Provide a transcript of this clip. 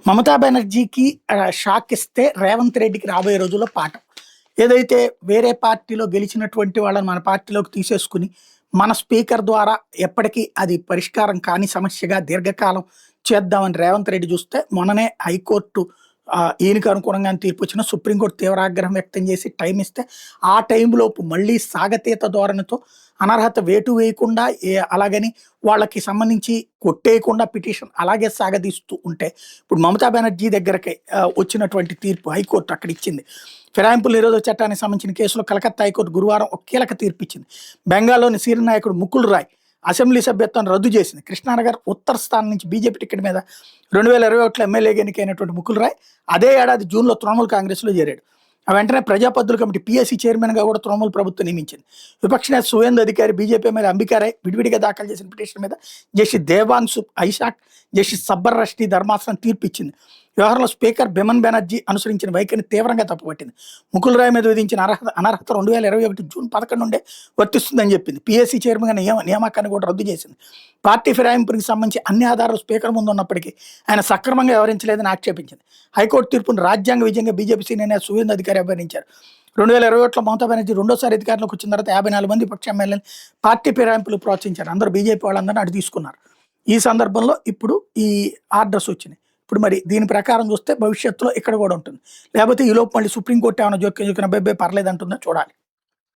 Mamata బెనర్జీకి shock ఇస్తే రేవంత్ రెడ్డికి రాబోయే రోజుల్లో పాఠం. ఏదైతే వేరే పార్టీలో గెలిచినటువంటి వాళ్ళని మన పార్టీలోకి తీసేసుకుని, మన స్పీకర్ ద్వారా ఎప్పటికీ అది పరిష్కారం కాని సమస్యగా దీర్ఘకాలం చేద్దామని రేవంత్ రెడ్డి చూస్తే, మొన్ననే హైకోర్టు ఈయనకు అనుగుణంగానే తీర్పొచ్చినా సుప్రీంకోర్టు తీవ్ర ఆగ్రహం వ్యక్తం చేసి టైం ఇస్తే, ఆ టైంలోపు మళ్ళీ సాగతీత ధోరణితో అనర్హత వేటు వేయకుండా అలాగని వాళ్ళకి సంబంధించి కొట్టేయకుండా పిటిషన్ అలాగే సాగదీస్తూ ఉంటే, ఇప్పుడు మమతా బెనర్జీ దగ్గరకి వచ్చినటువంటి తీర్పు హైకోర్టు అక్కడ ఇచ్చింది. ఫిరాయింపుల నిరోధక చట్టానికి సంబంధించిన కేసులో కలకత్తా హైకోర్టు గురువారం ఒక కీలక తీర్పు ఇచ్చింది. బెంగాల్లోని సీనియర్ నాయకుడు ముకుల్ రాయ్ అసెంబ్లీ సభ్యత్వాన్ని రద్దు చేసింది. కృష్ణానగర్ ఉత్తర స్థానం నుంచి బీజేపీ టికెట్ మీద 2021లో ఎమ్మెల్యేగా ఎన్నికైనటువంటి ముకుల్ రాయ్ అదే ఏడాది జూన్లో తృణమూల్ కాంగ్రెస్లో చేరాడు. వెంటనే ప్రజాపద్దుల కమిటీ పీఎస్సీ చైర్మన్గా కూడా తృణమూల్ ప్రభుత్వం నియమించింది. విపక్ష నేత సువేందు అధికారి, బీజేపీ ఎమ్మెల్యే అంబికారాయ్ విడివిడిగా దాఖలు చేసిన పిటిషన్ మీద జస్టిస్ దేవాన్సు ఐషాక్, జస్టిస్ సబ్బర్ రష్టీ ధర్మాసనం తీర్పు ఇచ్చింది. వ్యవహారంలో స్పీకర్ బిమన్ బెనర్జీ అనుసరించిన వైఖరిని తీవ్రంగా తప్పుపట్టింది. ముకుల్ రాయ్ మీద విధించిన అనర్హత 2021 జూన్ 11 నుండే వర్తిస్తుందని చెప్పింది. పీఎస్సీ చైర్మన్గా నియామకాన్ని కూడా రద్దు చేసింది. పార్టీ ఫిరాయింపునికి సంబంధించి అన్ని ఆధారాలు స్పీకర్ ముందు ఉన్నప్పటికీ ఆయన సక్రమంగా వ్యవహరించలేదని ఆక్షేపించింది. హైకోర్టు తీర్పును రాజ్యాంగ విజయంగా బీజేపీ సీనియర్ నేత సువేందు అధికారి అభివర్ణించారు. 2021లో మమతా బెనర్జీ రెండోసారి అధికారంలోకి వచ్చిన తర్వాత 54 మంది పక్ష ఎమ్మెల్యేలు పార్టీ ఫిరాయింపులు ప్రోత్సహించారు. అందరూ బీజేపీ వాళ్ళందరినీ అటు తీసుకున్నారు. ఈ సందర్భంలో ఇప్పుడు ఈ ఆర్డర్స్ వచ్చినాయి. ఇప్పుడు మరి దీని ప్రకారం చూస్తే భవిష్యత్తులో ఇక్కడ కూడా ఉంటుంది. లేకపోతే ఈలోపు మళ్ళీ సుప్రీంకోర్టు ఏమైనా జోక్యం అబ్బాయి పర్లేదంటుందో చూడాలి.